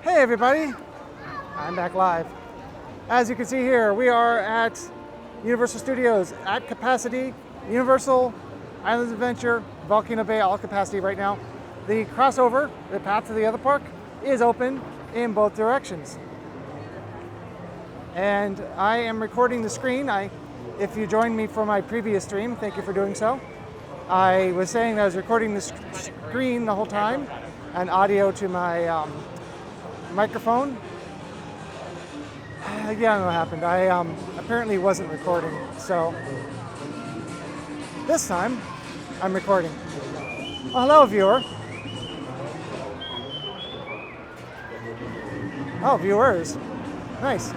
Hey everybody, I'm back live. As you can see here, we are at Universal Studios at capacity, Universal, Islands Adventure, Volcano Bay, all capacity right now. The crossover, the path to the other park, is open in both directions. And I am recording the screen. If you joined me for my previous stream, thank you for doing so. I was saying that I was recording the screen the whole time and audio to my microphone. Yeah, I don't know what happened. I apparently wasn't recording, so this time I'm recording. Oh, hello, viewer. Oh, viewers. Nice.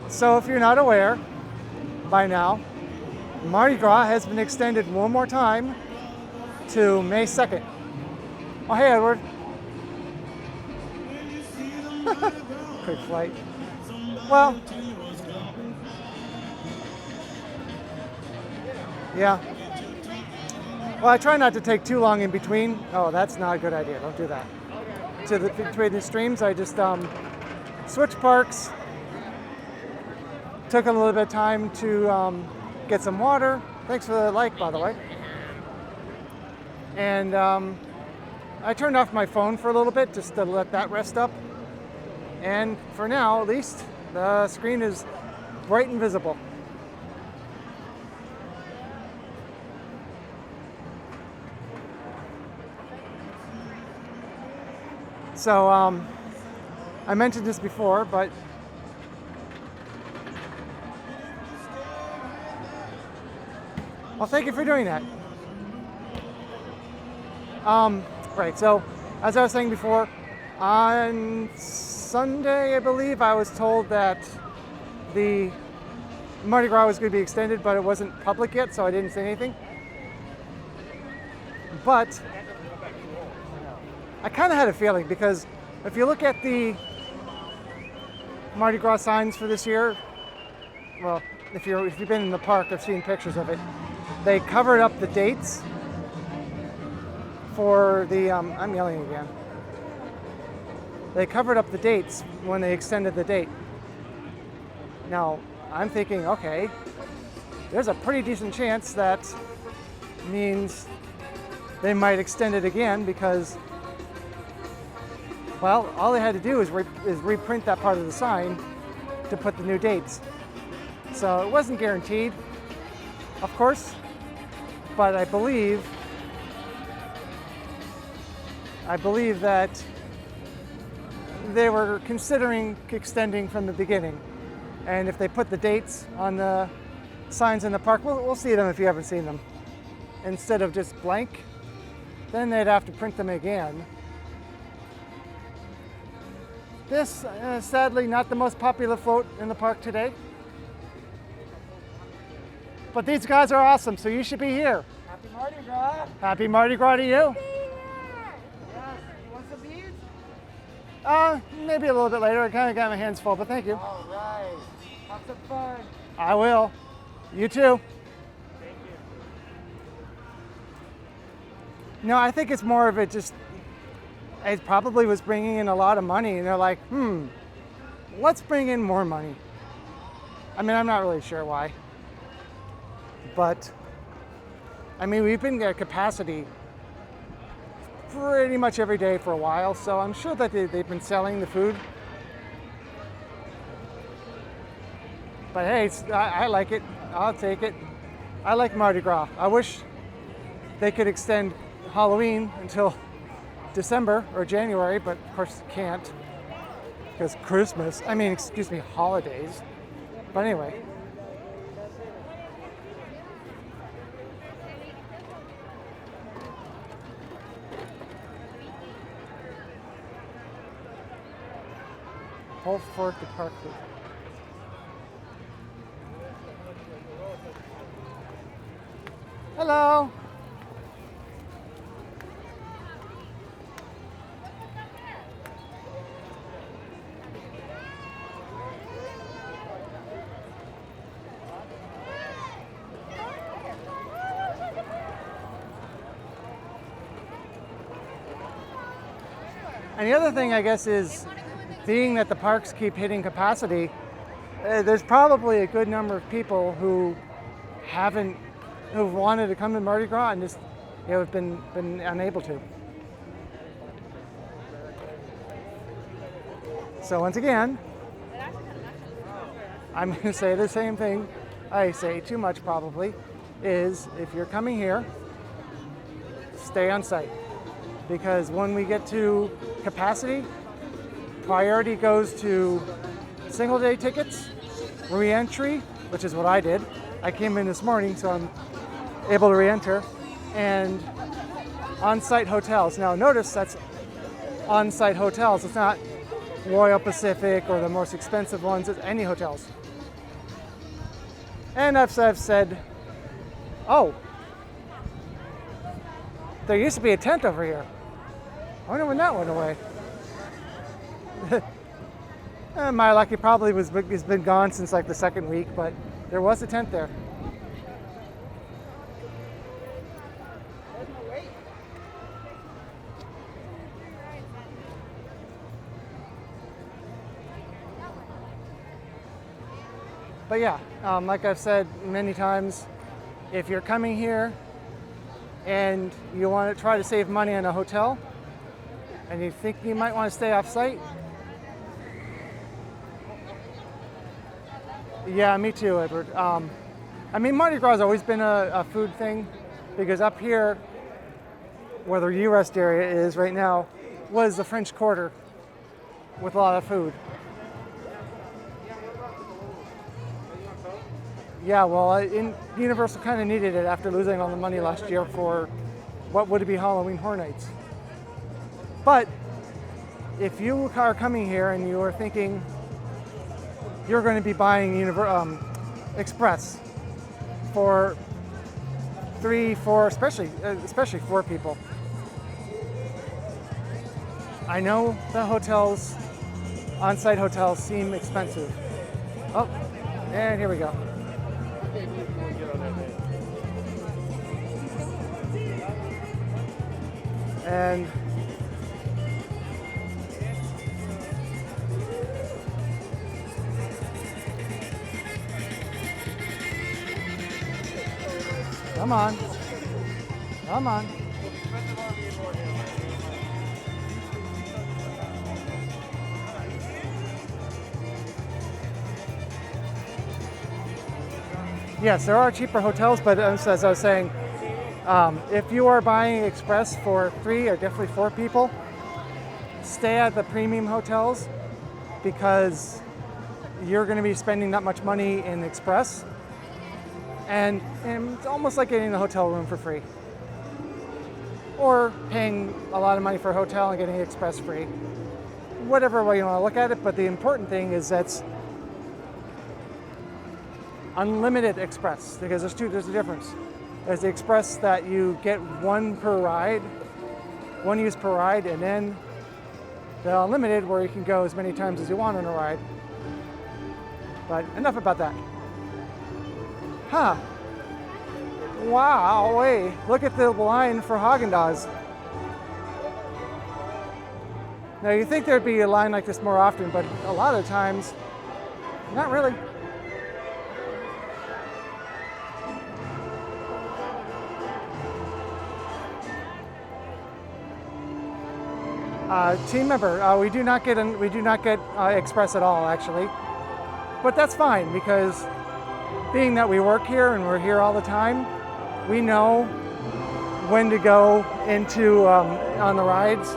So if you're not aware by now, Mardi Gras has been extended one more time to May 2nd. Oh, hey, Edward. Quick flight. Well, yeah. Well, I try not to take too long in between. Oh, that's not a good idea. Don't do that. Between the streams, I just switch parks. Took a little bit of time to get some water. Thanks for the like, by the way. And I turned off my phone for a little bit just to let that rest up. And for now, at least, the screen is bright and visible. So I mentioned this before, but well, thank you for doing that. Right, so as I was saying before, on Sunday, I believe, I was told that the Mardi Gras was going to be extended, but it wasn't public yet, so I didn't say anything. But I kind of had a feeling, because if you look at the Mardi Gras signs for this year, well, if you've been in the park, I've seen pictures of it. They covered up the dates for the, I'm yelling again. They covered up the dates when they extended the date. Now, I'm thinking, okay, there's a pretty decent chance that means they might extend it again because, well, all they had to do is reprint that part of the sign to put the new dates. So it wasn't guaranteed, of course, but I believe that they were considering extending from the beginning. And if they put the dates on the signs in the park, we'll see them if you haven't seen them. Instead of just blank, then they'd have to print them again. This, sadly, not the most popular float in the park today. But these guys are awesome, so you should be here. Happy Mardi Gras! Happy Mardi Gras to you. Yes, you want some beads? Maybe a little bit later. I kind of got my hands full, but thank you. All right. Have some fun. I will. You too. Thank you. No, I think it's more of it probably was bringing in a lot of money, and they're like, let's bring in more money. I mean, I'm not really sure why. But, I mean, we've been at capacity pretty much every day for a while, so I'm sure that they've been selling the food. But hey, I like it. I'll take it. I like Mardi Gras. I wish they could extend Halloween until December or January, but of course can't because holidays. But anyway. Hold forward the park loop. Hello. And the other thing, I guess, is being that the parks keep hitting capacity, there's probably a good number of people who've wanted to come to Mardi Gras and just have been unable to. So once again, I'm going to say the same thing I say too much probably, is if you're coming here, stay on site. Because when we get to capacity, priority goes to single day tickets, re-entry, which is what I did. I came in this morning, so I'm able to re-enter, and on-site hotels. Now notice that's on-site hotels. It's not Royal Pacific or the most expensive ones, it's any hotels. And I've said, oh, there used to be a tent over here. I wonder when that went away. My lucky probably has been gone since like the second week, but there was a tent there. But yeah, like I've said many times, if you're coming here and you want to try to save money on a hotel and you think you might want to stay off site, yeah, me too, Edward. I mean, Mardi Gras has always been a food thing, because up here, where the U-Rest area is right now, was the French Quarter with a lot of food. Yeah, well, Universal kind of needed it after losing all the money last year for what would be Halloween Horror Nights. But if you are coming here and you are thinking you're going to be buying Express for 3, 4, especially 4 people, I know the hotels, on-site hotels, seem expensive. Oh, and here we go. And come on, come on. Yes, there are cheaper hotels, but as I was saying, if you are buying Express for 3 or definitely 4 people, stay at the premium hotels, because you're going to be spending that much money in Express, and it's almost like getting a hotel room for free, or paying a lot of money for a hotel and getting Express free. Whatever way you want to look at it, but the important thing is that's unlimited Express, because there's a difference. There's the Express that you get one use per ride, and then the unlimited where you can go as many times as you want on a ride. But enough about that. Huh. Wow, wait, look at the line for Haagen-Dazs. Now you'd think there'd be a line like this more often, but a lot of times, not really. Team member, we do not get Express at all, actually, but that's fine, because being that we work here and we're here all the time, we know when to go into on the rides.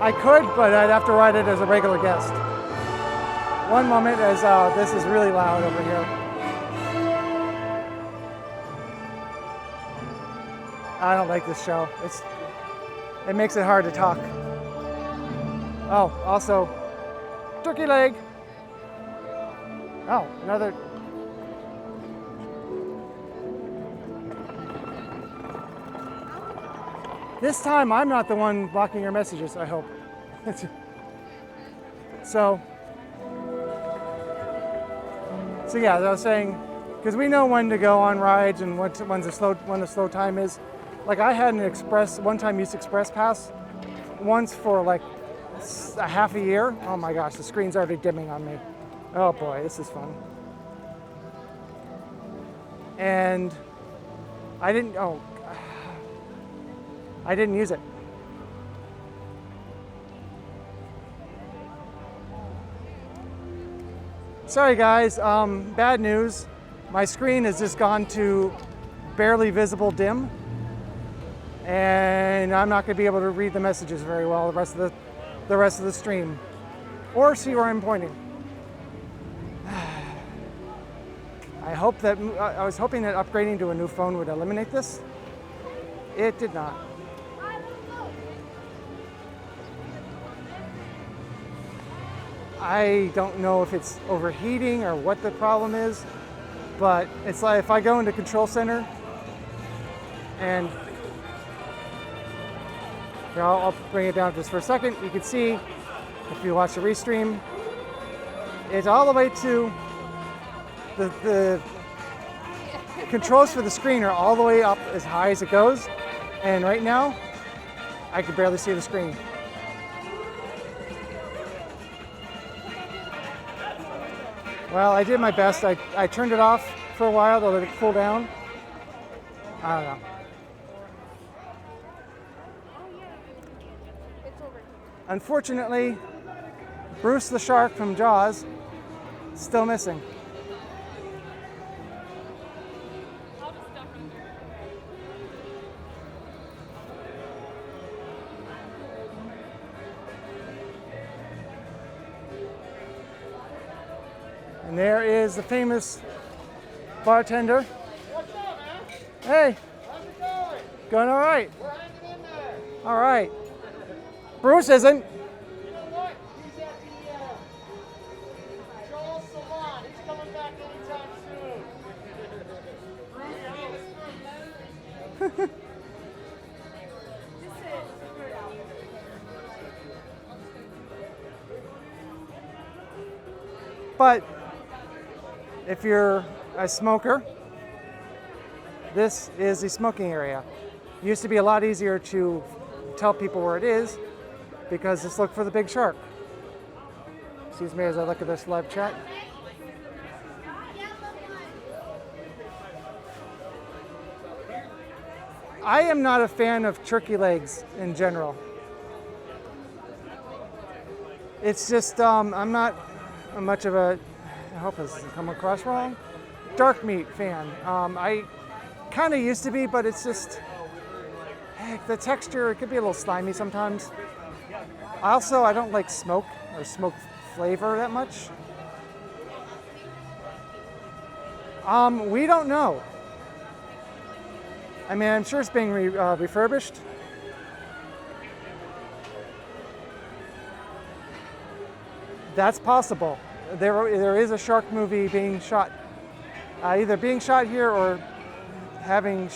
I could, but I'd have to ride it as a regular guest. One moment, as this is really loud over here. I don't like this show. It makes it hard to talk. Oh, also, turkey leg. Oh, another. This time I'm not the one blocking your messages, I hope. So yeah, as I was saying, because we know when to go on rides and when the slow time is. Like I had an one-time use Express Pass once for like a half a year. Oh my gosh, the screen's already dimming on me. Oh boy, this is fun. And I didn't use it. Sorry guys, bad news. My screen has just gone to barely visible dim, and I'm not going to be able to read the messages very well the rest of the stream, or see where I'm pointing. I was hoping that upgrading to a new phone would eliminate this. It did not. I don't know if it's overheating or what the problem is, but it's like if I go into Control Center and here, I'll bring it down just for a second. You can see if you watch the restream, it's all the way to the controls for the screen are all the way up as high as it goes, and right now I can barely see the screen. Well, I did my best. I turned it off for a while to let it cool down. I don't know. Unfortunately, Bruce the shark from Jaws is still missing. And there is the famous bartender. What's up, man? Hey, How's it going? going all right. We're hanging in there. All right. Bruce isn't. You know what? He's at the Joel Salon. He's coming back anytime soon. Bruce, But if you're a smoker, this is the smoking area. It used to be a lot easier to tell people where it is because just look for the big shark. Excuse me as I look at this live chat. I am not a fan of turkey legs in general. It's just, I'm not much of a, I hope this doesn't come across wrong, dark meat fan. I kind of used to be, but it's just, heck, the texture, it could be a little slimy sometimes. Also, I don't like smoke or smoke flavor that much. We don't know. I mean, I'm sure it's being refurbished. That's possible. There is a shark movie being shot, either being shot here or having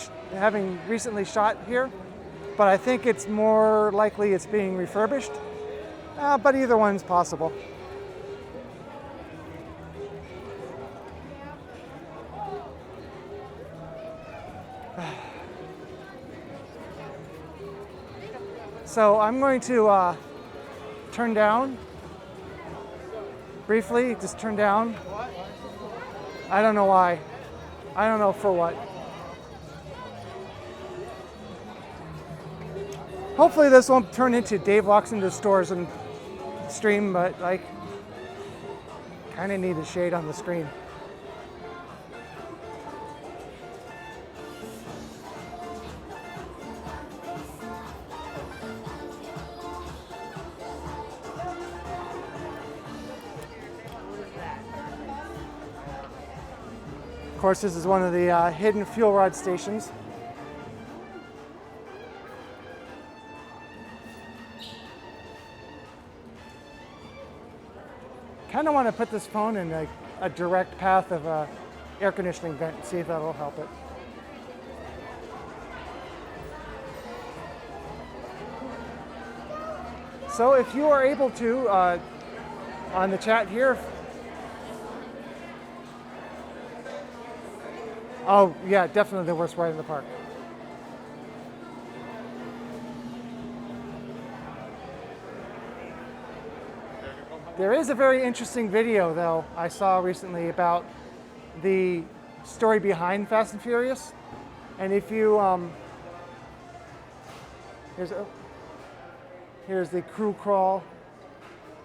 recently shot here. But I think it's more likely it's being refurbished. But either one's possible. So I'm going to turn down, briefly, just turn down. I don't know why. I don't know for what. Hopefully this won't turn into Dave walks into stores and stream, but like, kind of need a shade on the screen. Of course, this is one of the hidden fuel rod stations. Kind of want to put this phone in a direct path of a air conditioning vent and see if that'll help it. So if you are able to, on the chat here, oh yeah, definitely the worst ride in the park. There is a very interesting video, though, I saw recently about the story behind Fast and Furious. And if you, here's the crew crawl.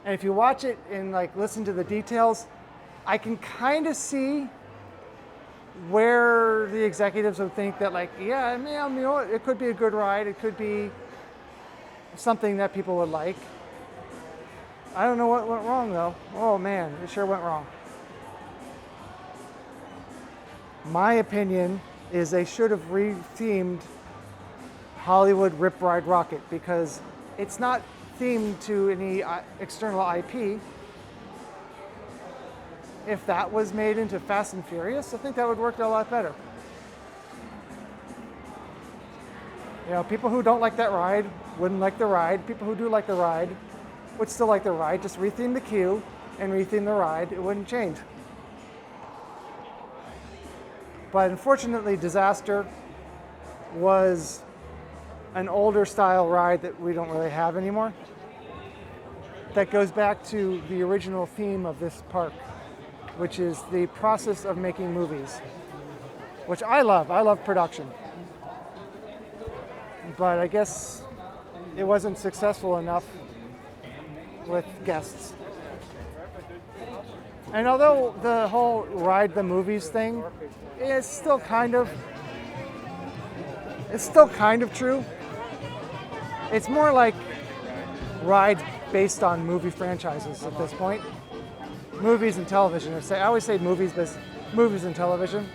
And if you watch it and like listen to the details, I can kind of see where the executives would think that, like, yeah, I mean, you know, it could be a good ride. It could be something that people would like. I don't know what went wrong, though. Oh, man, it sure went wrong. My opinion is they should have re-themed Hollywood Rip Ride Rocket, because it's not themed to any external IP. If that was made into Fast and Furious, I think that would work a lot better. You know, people who don't like that ride wouldn't like the ride. People who do like the ride would still like the ride. Just retheme the queue and retheme the ride. It wouldn't change. But unfortunately, Disaster was an older style ride that we don't really have anymore. That goes back to the original theme of this park, which is the process of making movies, which I love. I love production. But I guess it wasn't successful enough with guests. And although the whole ride the movies thing is still kind of true, it's more like rides based on movie franchises at this point. Movies and television. I always say movies, but movies and television.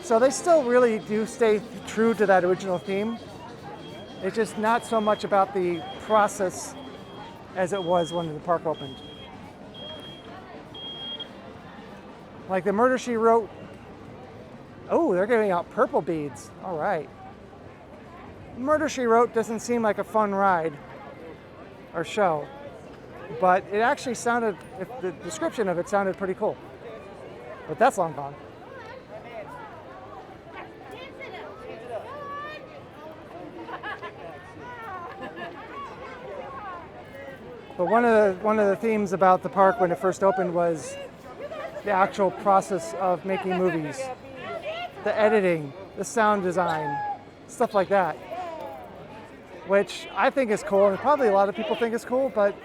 So they still really do stay true to that original theme. It's just not so much about the process as it was when the park opened. Like the Murder, She Wrote. Oh, they're giving out purple beads. All right. Murder, She Wrote doesn't seem like a fun ride or show, but it actually sounded, if the description of it sounded pretty cool. But that's long gone. But one of the themes about the park when it first opened was the actual process of making movies, the editing, the sound design, stuff like that, which I think is cool, and probably a lot of people think is cool, but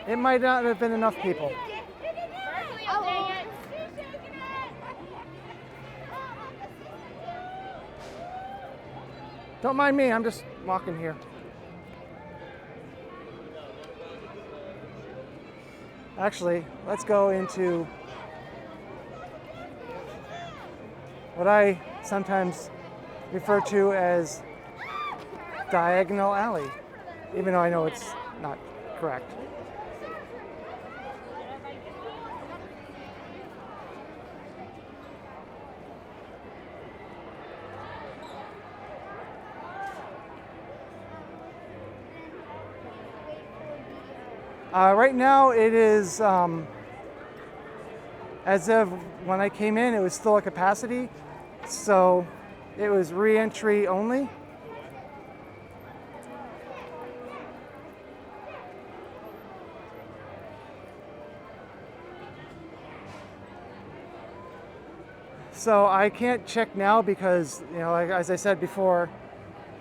it might not have been enough people. Don't mind me, I'm just walking here. Actually, let's go into what I sometimes refer to as Diagonal Alley, even though I know it's not correct. Right now it is, as of when I came in, it was still at capacity, so it was re-entry only. So I can't check now because, you know, like, as I said before,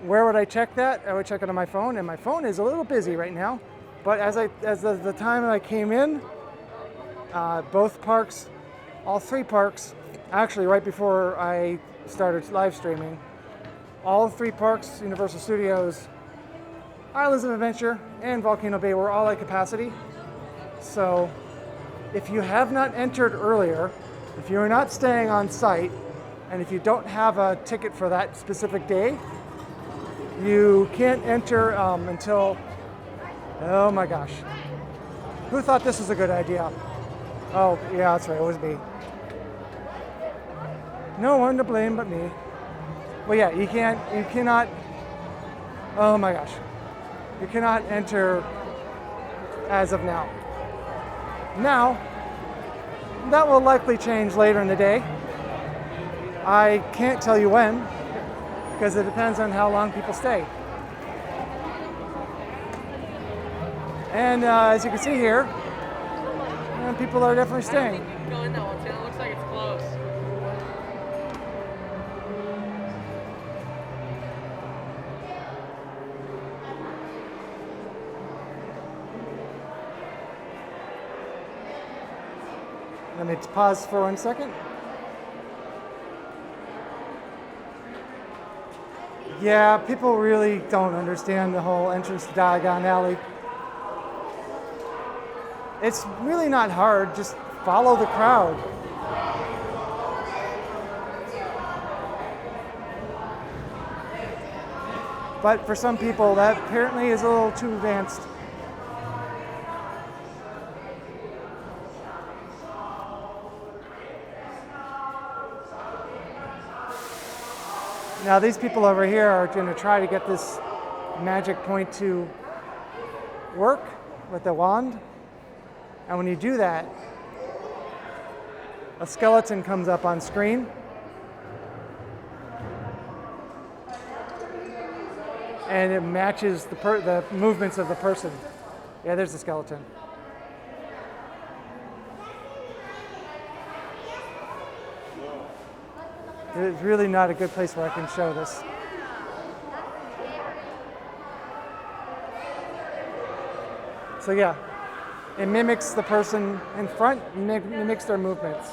where would I check that? I would check it on my phone, and my phone is a little busy right now. But as the time I came in, both parks, all three parks, actually right before I started live streaming, all three parks, Universal Studios, Islands of Adventure, and Volcano Bay were all at capacity. So if you have not entered earlier, if you're not staying on site, and if you don't have a ticket for that specific day, you can't enter until, oh my gosh. Who thought this was a good idea? Oh, yeah, that's right, it was me. No one to blame but me. But yeah, you cannot, oh my gosh. You cannot enter as of now. Now, that will likely change later in the day. I can't tell you when, because it depends on how long people stay. And as you can see here, people are definitely I staying. don't think you can go in that one, Tim. It looks like it's closed. Let me pause for 1 second. Yeah, people really don't understand the whole entrance to Diagon Alley. It's really not hard, just follow the crowd. But for some people, that apparently is a little too advanced. Now these people over here are going to try to get this magic point to work with the wand. And when you do that, a skeleton comes up on screen. And it matches the movements of the person. Yeah, there's the skeleton. It's really not a good place where I can show this. So yeah, it mimics the person in front, mimics their movements,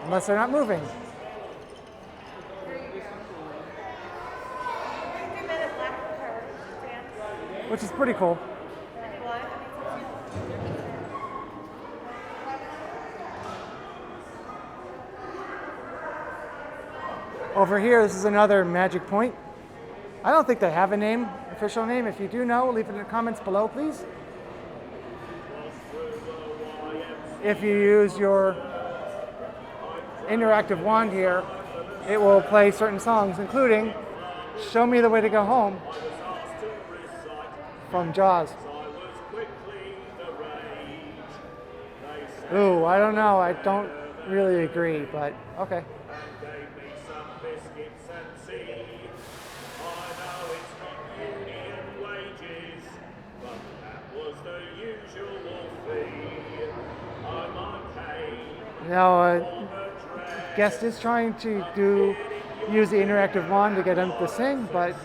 unless they're not moving. Which is pretty cool. Over here, this is another magic point. I don't think they have a name, official name. If you do know, leave it in the comments below, please. If you use your interactive wand here, it will play certain songs, including Show Me the Way to Go Home from Jaws. Ooh, I don't know. I don't really agree, but okay. Now, guest is trying to use the interactive wand to get him to sing, but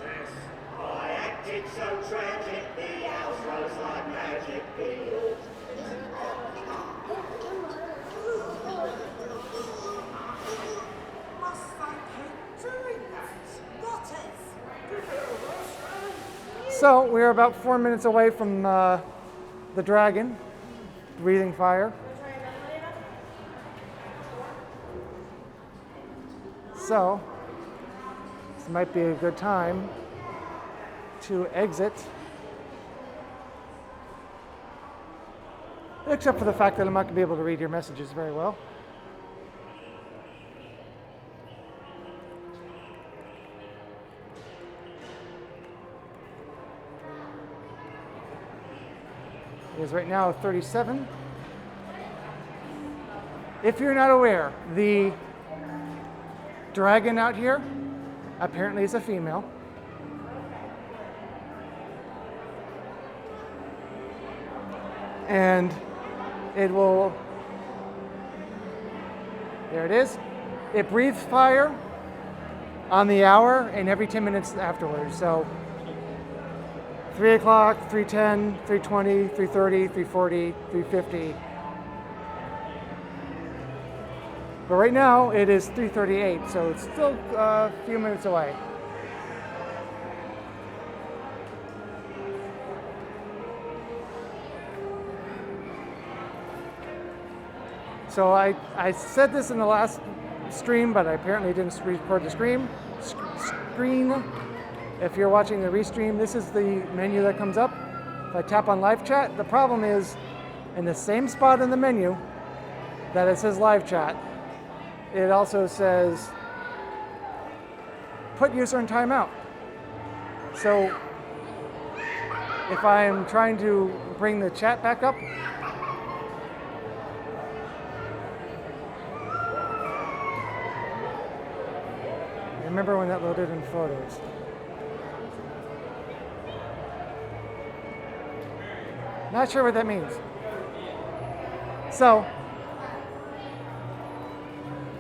so we're about 4 minutes away from the dragon breathing fire. So this might be a good time to exit, except for the fact that I'm not going to be able to read your messages very well. It is right now 37. If you're not aware, the dragon out here apparently is a female. And it will, there it is. It breathes fire on the hour and every 10 minutes afterwards. So 3 o'clock, 3:10, 3:20, 3:30, 3:40, 3:50. But right now it is 3:38, so it's still a few minutes away. So I said this in the last stream, but I apparently didn't record the screen. If you're watching the restream, this is the menu that comes up. If I tap on live chat, the problem is in the same spot in the menu that it says live chat, it also says put user in timeout. So if I'm trying to bring the chat back up, remember when that loaded in photos. Not sure what that means. So,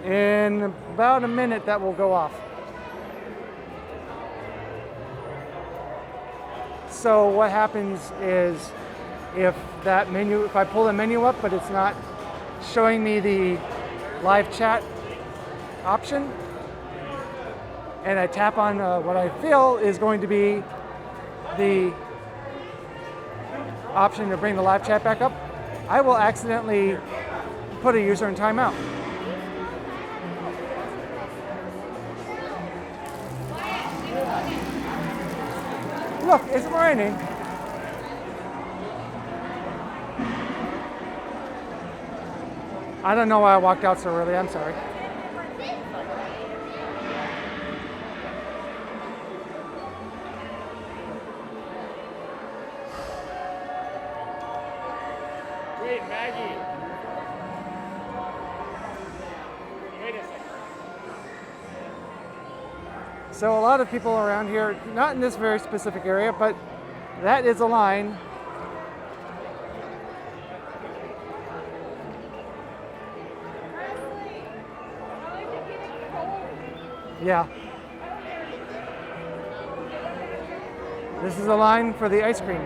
in about a minute, that will go off. So what happens is if I pull the menu up, but it's not showing me the live chat option, and I tap on what I feel is going to be the option to bring the live chat back up, I will accidentally put a user in timeout. Look, it's raining. I don't know why I walked out so early, I'm sorry. Wait, Maggie. Wait a second. So a lot of people around here, not in this very specific area, but that is a line. Yeah. This is a line for the ice cream.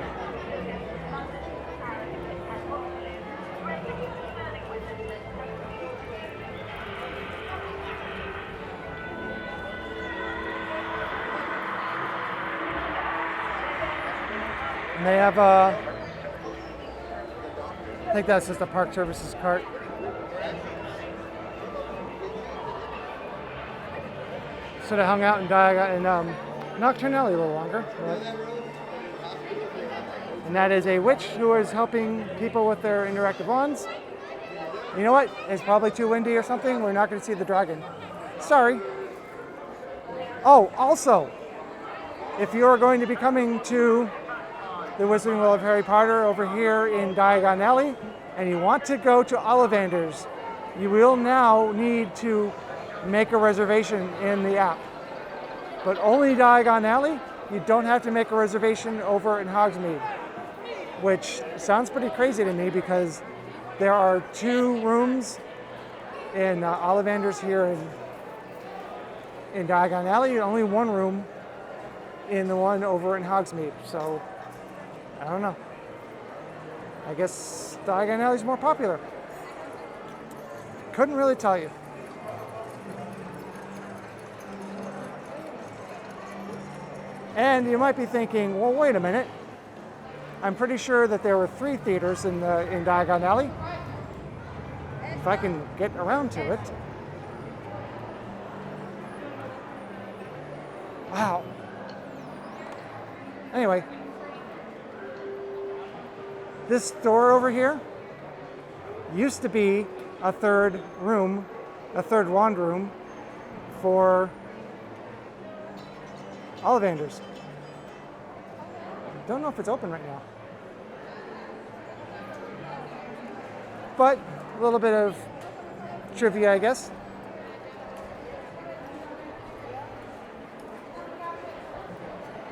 And they have I think that's just a Park Services cart. Should have hung out in Nocturne Alley a little longer. And that is a witch who is helping people with their interactive wands. You know what? It's probably too windy or something. We're not going to see the dragon. Sorry. Oh, also, if you are going to be coming to the Wizarding World of Harry Potter over here in Diagon Alley, and you want to go to Ollivander's, you will now need to make a reservation in the app. But only Diagon Alley, you don't have to make a reservation over in Hogsmeade, which sounds pretty crazy to me because there are 2 rooms in Ollivander's here in Diagon Alley, and only 1 room in the one over in Hogsmeade. So, I don't know. I guess Diagon Alley's more popular. Couldn't really tell you. And you might be thinking, well, wait a minute. I'm pretty sure that there were 3 theaters in Diagon Alley. If I can get around to it. Wow. Anyway. This door over here used to be a third wand room for Ollivander's. Don't know if it's open right now. But a little bit of trivia, I guess.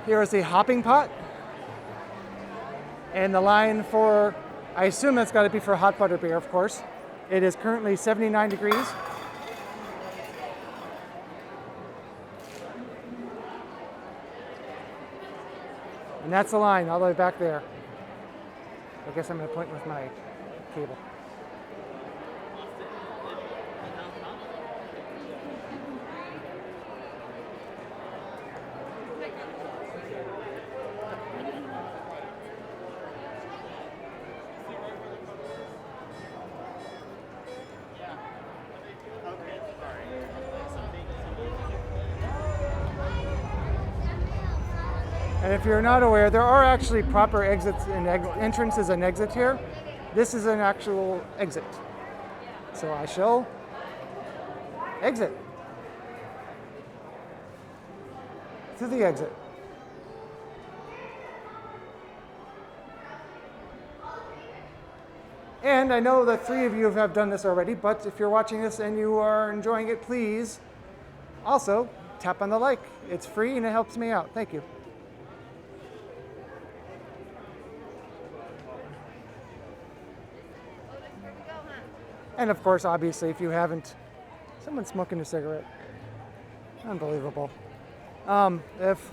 Here is the hopping pot. And the line for, I assume that's got to be for hot butter beer, of course. It is currently 79 degrees. And that's the line all the way back there. I guess I'm going to point with my cable. And if you're not aware, there are actually proper exits and entrances and exit here. This is an actual exit. So I shall exit through the exit. And I know that 3 of you have done this already, but if you're watching this and you are enjoying it, please also tap on the like. It's free and it helps me out. Thank you. And of course, obviously, if you haven't, someone's smoking a cigarette. Unbelievable. If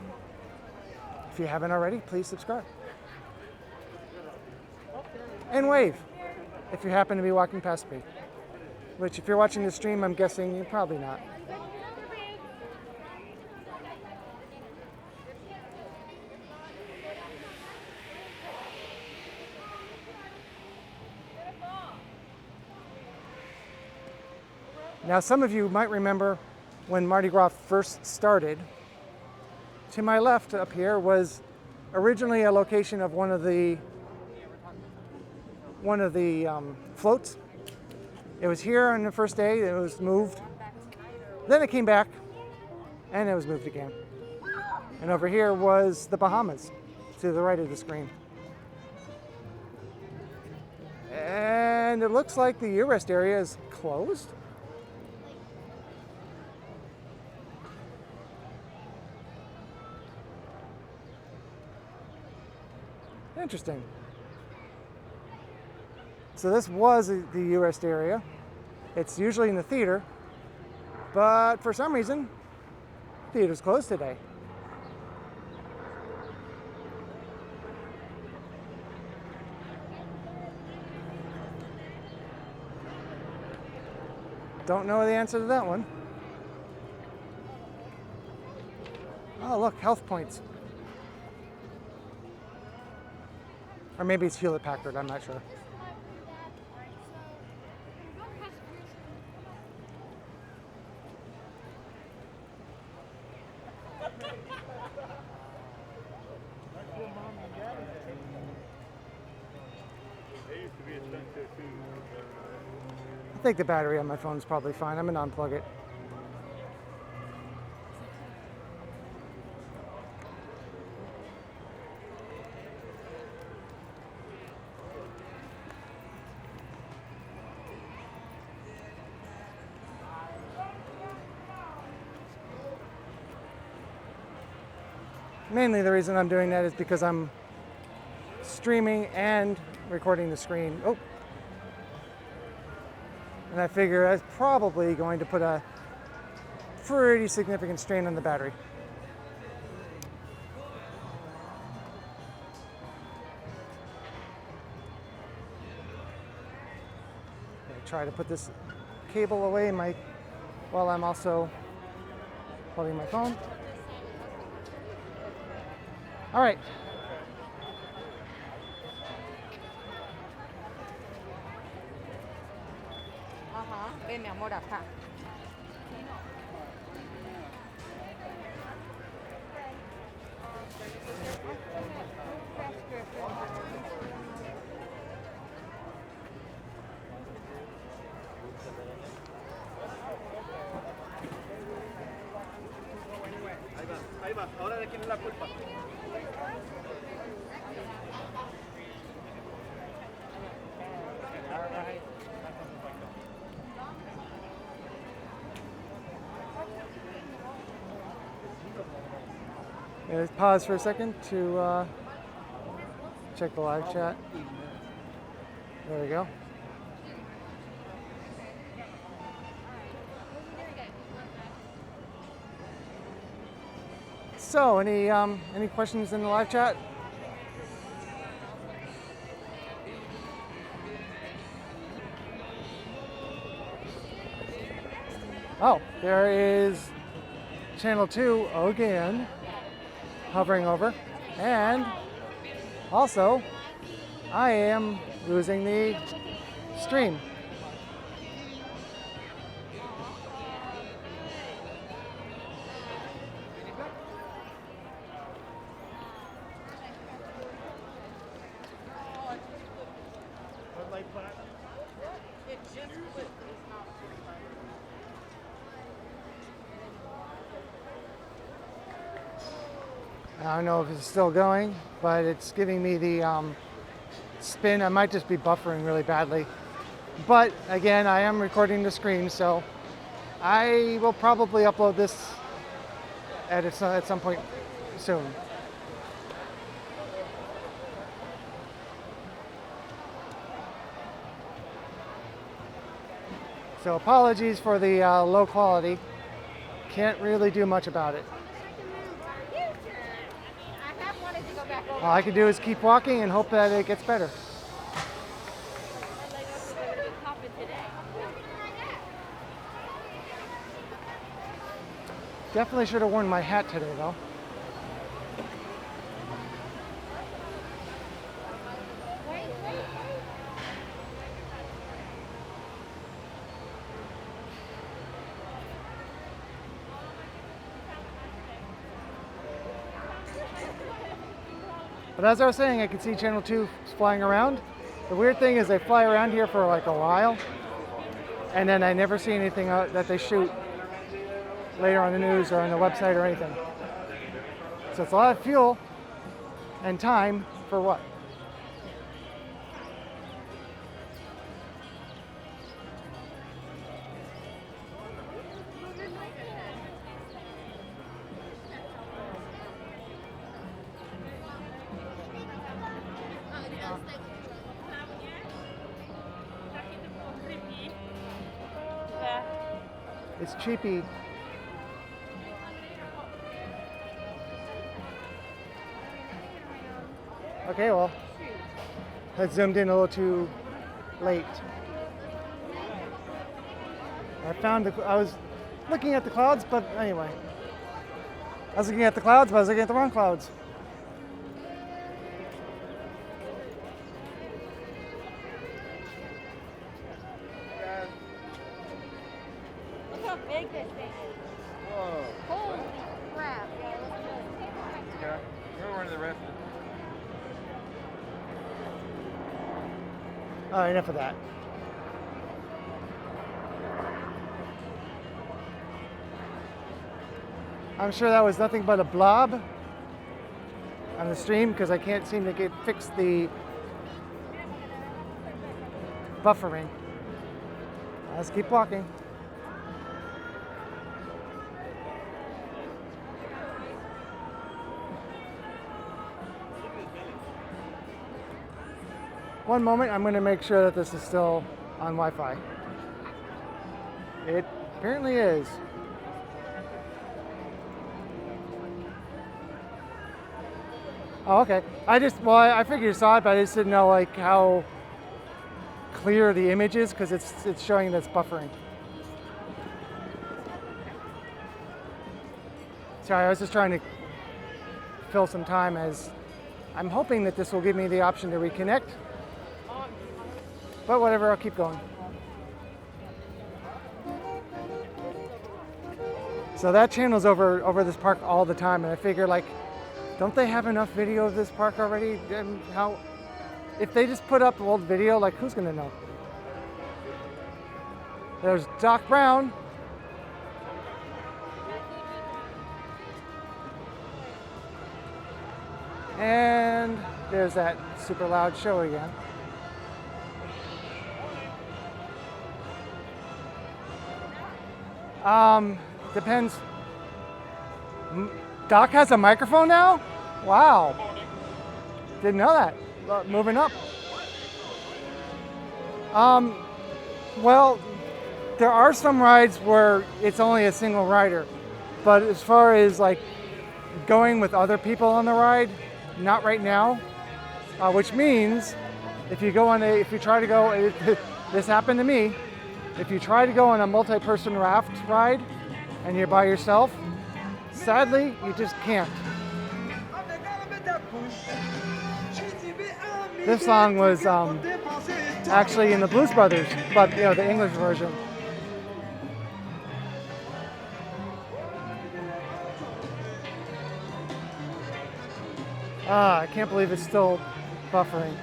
you haven't already, please subscribe. And wave if you happen to be walking past me. Which, if you're watching the stream, I'm guessing you're probably not. Now, some of you might remember when Mardi Gras first started. To my left up here was originally a location of one of the floats. It was here on the first day. It was moved. Then it came back, and it was moved again. And over here was the Bahamas, to the right of the screen. And it looks like the year rest area is closed. Interesting. So this was the U.S. area. It's usually in the theater, but for some reason, the theater's closed today. Don't know the answer to that one. Oh, look, health points. Or maybe it's Hewlett Packard, I'm not sure. I think the battery on my phone is probably fine. I'm gonna unplug it. Mainly the reason I'm doing that is because I'm streaming and recording the screen. Oh. And I figure that's probably going to put a pretty significant strain on the battery. I try to put this cable away while I'm also holding my phone. All right. Ven, mi amor, acá. Ahí va. Ahora de quién es la culpa. Let's pause for a second to check the live chat. There we go. So, any questions in the live chat? Oh, there is channel 2 again, hovering over, and also I am losing the stream. I don't know if it's still going, but it's giving me the spin. I might just be buffering really badly. But again, I am recording the screen, so I will probably upload this at some point soon. So apologies for the low quality. Can't really do much about it. I have wanted to go back over. All I can do is keep walking and hope that it gets better. Definitely should have worn my hat today though. But as I was saying, I could see Channel 2 flying around. The weird thing is they fly around here for like a while, and then I never see anything that they shoot later on the news or on the website or anything. So it's a lot of fuel and time for what? It's cheapy. Okay, well, I zoomed in a little too late. I was looking at the clouds, but anyway. I was looking at the clouds, but I was looking at the wrong clouds. Look how big this thing is. Whoa. Holy crap. Okay. We're one of the rest. All right, enough of that. I'm sure that was nothing but a blob on the stream because I can't seem to fix the buffering. Let's keep walking. One moment, I'm going to make sure that this is still on Wi-Fi. It apparently is. Oh, okay. I figured you saw it, but I just didn't know like how clear the image is because it's showing that it's buffering. Sorry, I was just trying to fill some time as I'm hoping that this will give me the option to reconnect. But whatever, I'll keep going. So that channel's over this park all the time, and I figure like, don't they have enough video of this park already? And if they just put up old video, like who's gonna know? There's Doc Brown. And there's that super loud show again. Depends. Doc has a microphone now? Wow. Didn't know that. Moving up. Well, there are some rides where it's only a single rider, but as far as like going with other people on the ride, not right now. Which means if you try to go, this happened to me. If you try to go on a multi-person raft ride and you're by yourself, sadly, you just can't. This song was actually in the Blues Brothers, but you know, the English version. I can't believe it's still buffering.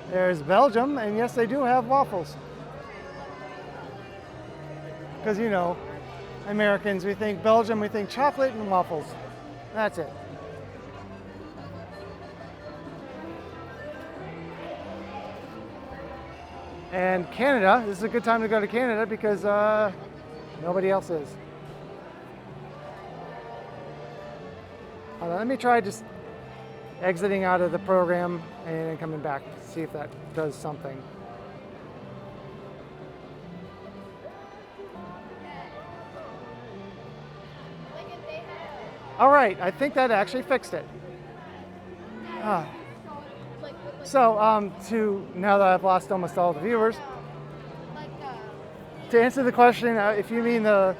There's Belgium, and yes, they do have waffles. Because, you know, Americans, we think Belgium, we think chocolate and waffles. That's it. And Canada, this is a good time to go to Canada because nobody else is. Hold on, let me try just exiting out of the program and then coming back. See if that does something. All right, I think that actually fixed it. So now that I've lost almost all the viewers, to answer the question, if you mean the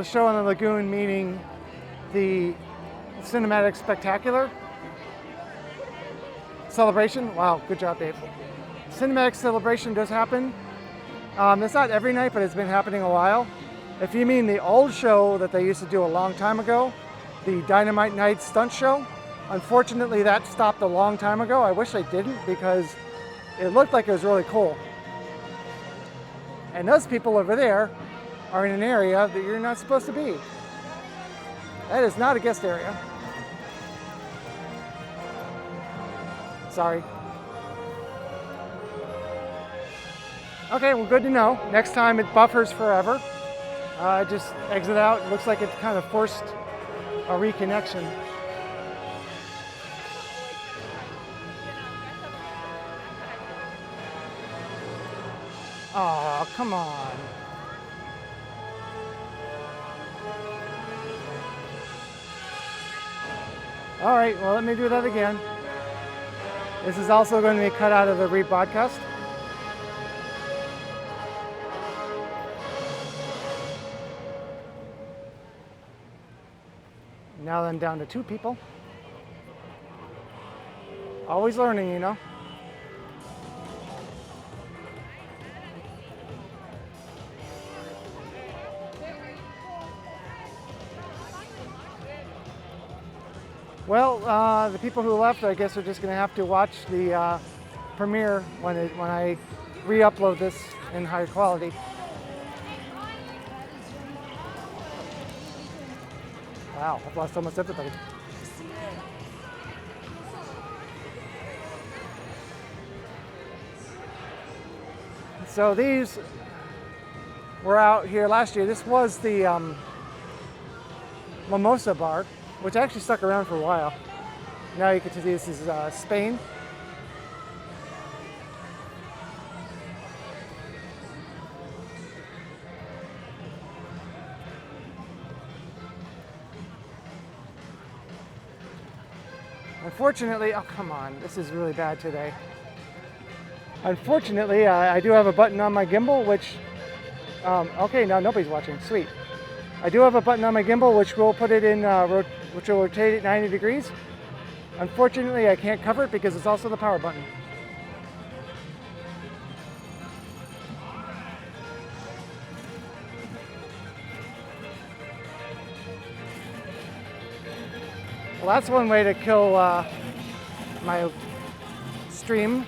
show on the lagoon, meaning the cinematic spectacular celebration. Wow, good job, Dave. Cinematic celebration does happen. It's not every night, but it's been happening a while. If you mean the old show that they used to do a long time ago, the Dynamite Night stunt show, unfortunately that stopped a long time ago. I wish they didn't because it looked like it was really cool. And those people over there are in an area that you're not supposed to be. That is not a guest area. Sorry. Okay, well, good to know. Next time it buffers forever. Just exit out. It looks like it kind of forced a reconnection. Oh, come on. All right, well, let me do that again. This is also going to be cut out of the rebroadcast. Now I'm down to 2 people. Always learning, you know. Well, the people who left, I guess, are just going to have to watch the premiere when I re-upload this in higher quality. Wow, I've lost almost everybody. So these were out here last year. This was the Mimosa Bar, which actually stuck around for a while. Now you can see this is Spain. Unfortunately, oh come on, this is really bad today. Unfortunately, I do have a button on my gimbal, which, okay, now nobody's watching, sweet. I do have a button on my gimbal, which will put it in, which will rotate it 90 degrees. Unfortunately, I can't cover it because it's also the power button. Well, that's one way to kill my stream.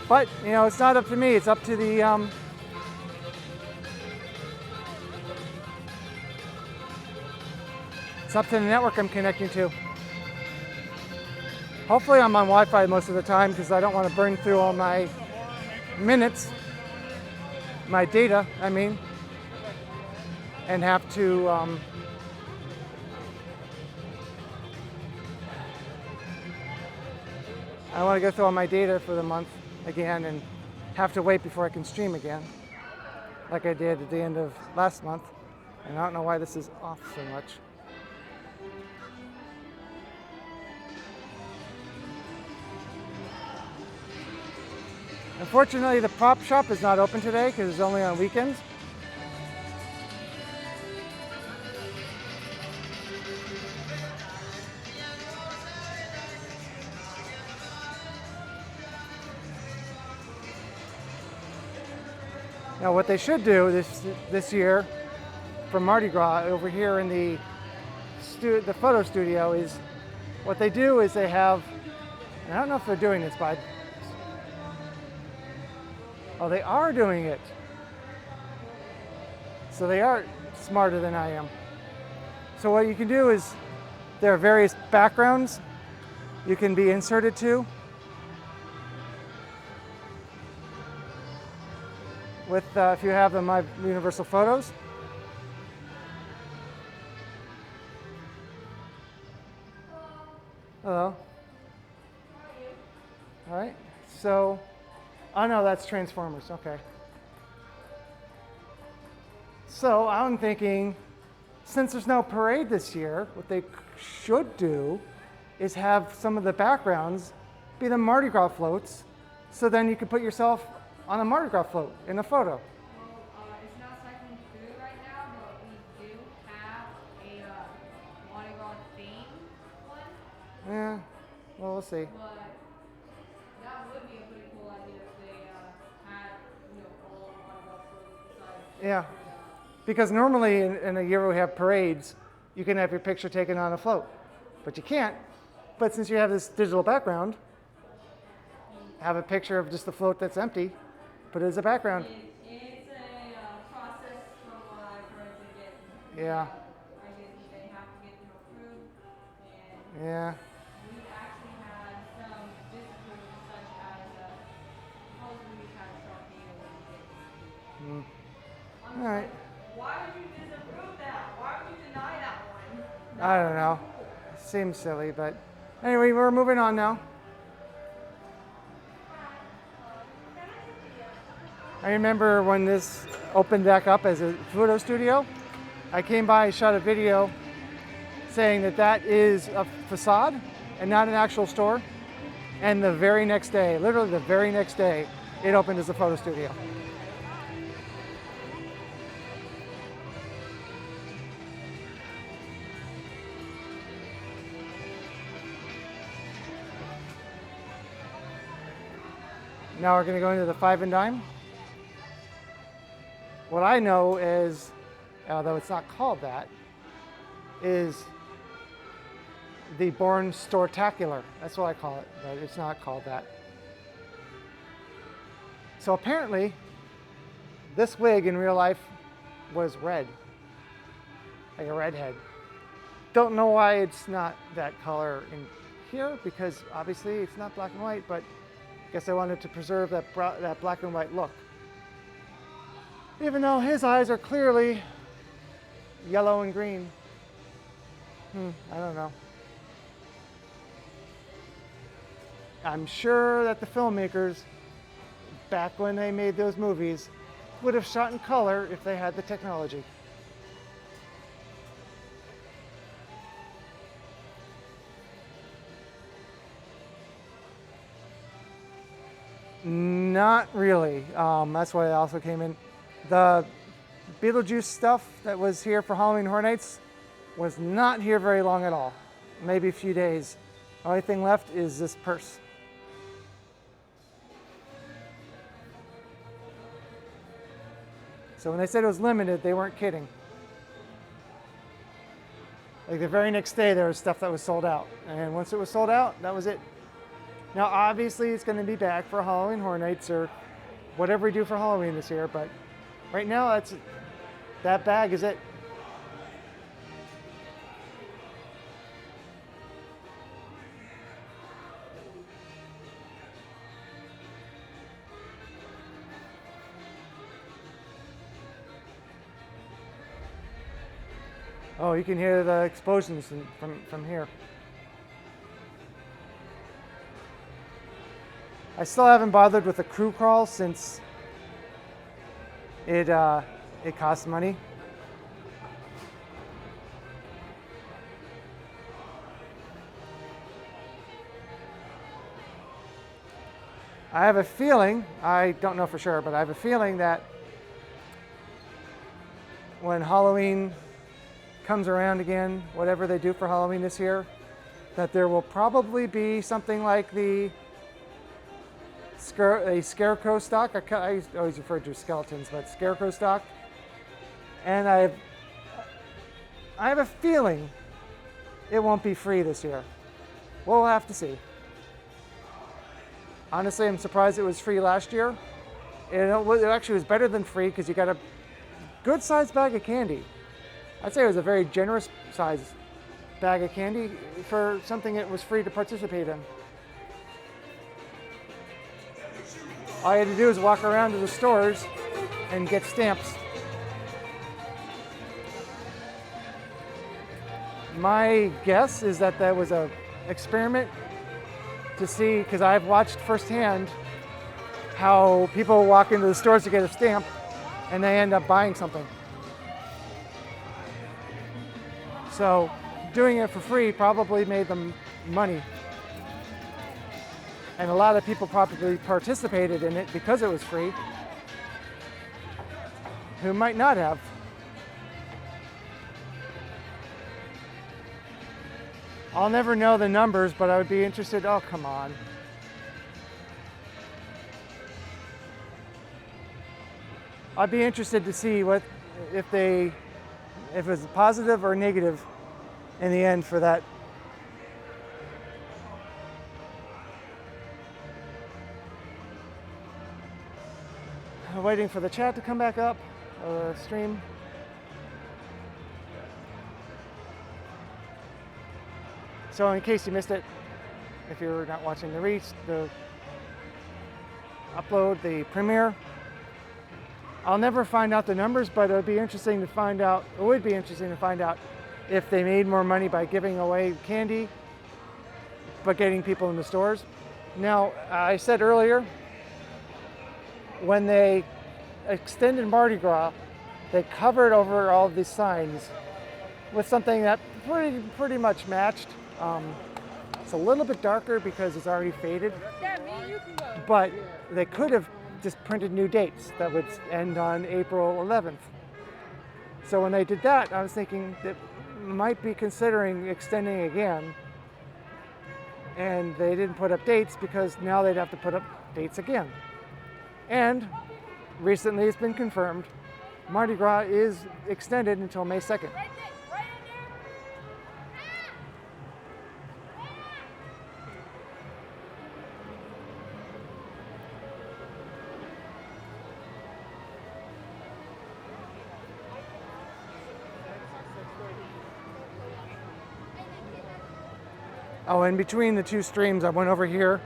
But, you know, it's not up to me, it's up to the it's up to the network I'm connecting to. Hopefully I'm on Wi-Fi most of the time because I don't want to burn through all my minutes, my data, I mean, and have to I want to go through all my data for the month again and have to wait before I can stream again, like I did at the end of last month. And I don't know why this is off so much. Unfortunately, the prop shop is not open today because it's only on weekends. Now, what they should do this year for Mardi Gras over here in the photo studio is what they do is they have, and I don't know if they're doing this, but oh, they are doing it. So they are smarter than I am. So what you can do is there are various backgrounds you can be inserted to with if you have the My Universal Photos. Hello. All right. So, oh no, that's Transformers. Okay. So I'm thinking, since there's no parade this year, what they should do is have some of the backgrounds be the Mardi Gras floats, so then you could put yourself on a Mardi Gras float in a photo. Well, it's not cycling through right now, but we do have a Mardi Gras theme one. Yeah, well, we'll see. But that would be a pretty cool idea if they had, all Mardi Gras floats besides. Yeah, because normally in a year we have parades, you can have your picture taken on a float, but you can't. But since you have this digital background, have a picture of just the float that's empty, put it as a background. It's a process from what I've heard to get. Yeah. I guess they have to get them approved, and Yeah. we've actually had some disapproved, such as supposedly we've had a Sharknado when we did this. I'm All right. like, why would you disapprove that? Why would you deny that one? I don't know. Seems silly, but anyway, we're moving on now. I remember when this opened back up as a photo studio, I came by and shot a video saying that that is a facade and not an actual store. And the very next day, literally the very next day, it opened as a photo studio. Now we're going to go into the Five and Dime. What I know is, although it's not called that, is the Born Stortacular. That's what I call it, but it's not called that. So apparently, this wig in real life was red, like a redhead. Don't know why it's not that color in here, because obviously it's not black and white, but I guess I wanted to preserve that black and white look. Even though his eyes are clearly yellow and green. I don't know. I'm sure that the filmmakers, back when they made those movies, would have shot in color if they had the technology. Not really. That's why I also came in. The Beetlejuice stuff that was here for Halloween Horror Nights was not here very long at all. Maybe a few days. The only thing left is this purse. So when they said it was limited, they weren't kidding. Like the very next day, there was stuff that was sold out. And once it was sold out, that was it. Now, obviously, it's going to be back for Halloween Horror Nights or whatever we do for Halloween this year, but right now, that bag is it. Oh, you can hear the explosions from here. I still haven't bothered with a crew crawl since it costs money. I have a feeling, I don't know for sure, but I have a feeling that when Halloween comes around again, whatever they do for Halloween this year, that there will probably be something like a scarecrow stock. I always refer to skeletons, but scarecrow stock. And I have a feeling it won't be free this year. We'll have to see. Honestly, I'm surprised it was free last year. It actually was better than free because you got a good sized bag of candy. I'd say it was a very generous size bag of candy for something that was free to participate in. All you had to do is walk around to the stores and get stamps. My guess is that that was a experiment to see, because I've watched firsthand how people walk into the stores to get a stamp and they end up buying something. So doing it for free probably made them money. And a lot of people probably participated in it because it was free, who might not have. I'll never know the numbers, but I would be interested. Oh, come on. I'd be interested to see what if it's positive or negative in the end for that. Waiting for the chat to come back up, stream. So in case you missed it, if you're not watching the upload, the premiere, I'll never find out the numbers, but it would be interesting to find out. It would be interesting to find out if they made more money by giving away candy, but getting people in the stores. Now, I said earlier, when they extended Mardi Gras, they covered over all of these signs with something that pretty much matched. It's a little bit darker because it's already faded, but they could have just printed new dates that would end on April 11th. So when they did that, I was thinking that might be considering extending again, and they didn't put up dates because now they'd have to put up dates again. And recently it's been confirmed, Mardi Gras is extended until May 2nd. Oh, in between the two streams, I went over here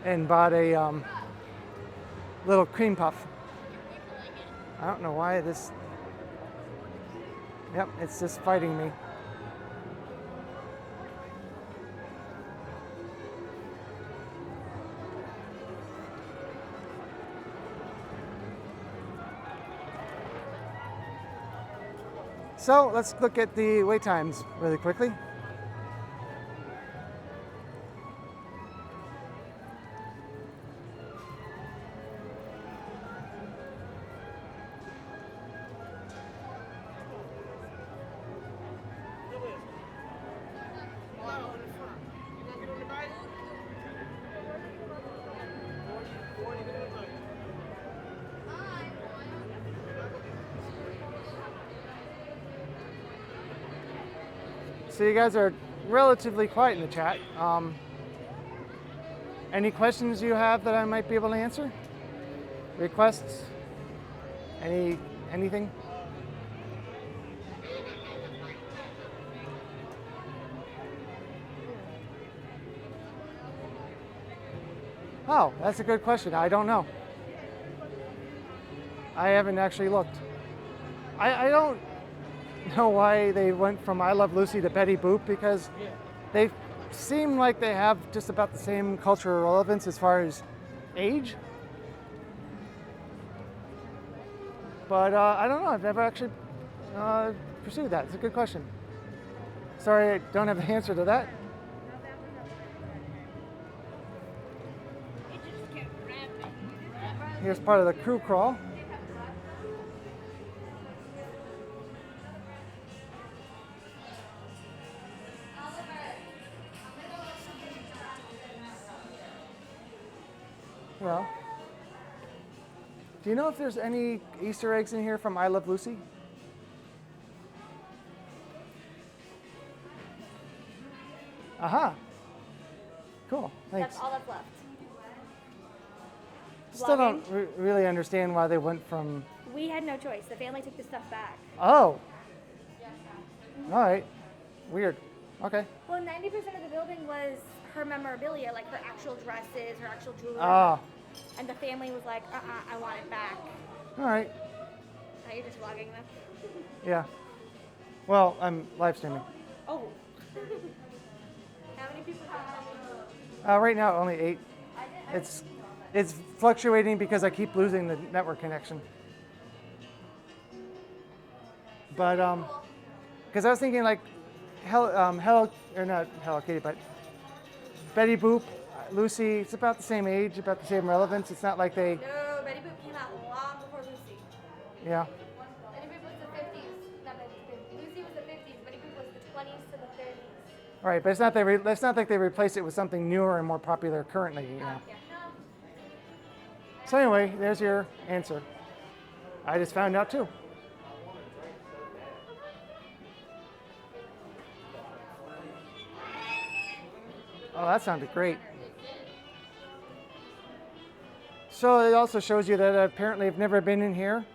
and bought a little cream puff. I don't know why this. Yep, it's just fighting me. So let's look at the wait times really quickly. So you guys are relatively quiet in the chat. Any questions you have that I might be able to answer? Requests? Anything? Oh, that's a good question. I don't know. I haven't actually looked. I don't know why they went from I Love Lucy to Betty Boop, because they seem like they have just about the same cultural relevance as far as age. But I don't know. I've never actually pursued that. It's a good question. Sorry, I don't have the answer to that. Here's part of the crew crawl. Well, do you know if there's any Easter eggs in here from I Love Lucy? Aha. Cool, thanks. That's all that's left. Still don't really understand why they went from... We had no choice. The family took the stuff back. Oh. All right. Weird. Okay. Well, 90% of the building was her memorabilia, like her actual dresses, her actual jewelry. Ah. And the family was like, I want it back. All right. Now you're just vlogging them? Yeah. Well, I'm live streaming. Oh. How many people have Right now, only 8. It's fluctuating because I keep losing the network connection. But because I was thinking like Hello, or not Hello Kitty, but Betty Boop, Lucy. It's about the same age, about the same relevance. It's not like they. No, Betty Boop came out long before Lucy. Yeah. Betty Boop was the 50s. Not Betty Boop. Lucy was the 50s. Betty Boop was the 20s to the 30s. Right, but it's not it's not like they replaced it with something newer and more popular currently. You know. Yeah. So anyway, there's your answer. I just found out too. Oh, that sounded great. So it also shows you that apparently I've never been in here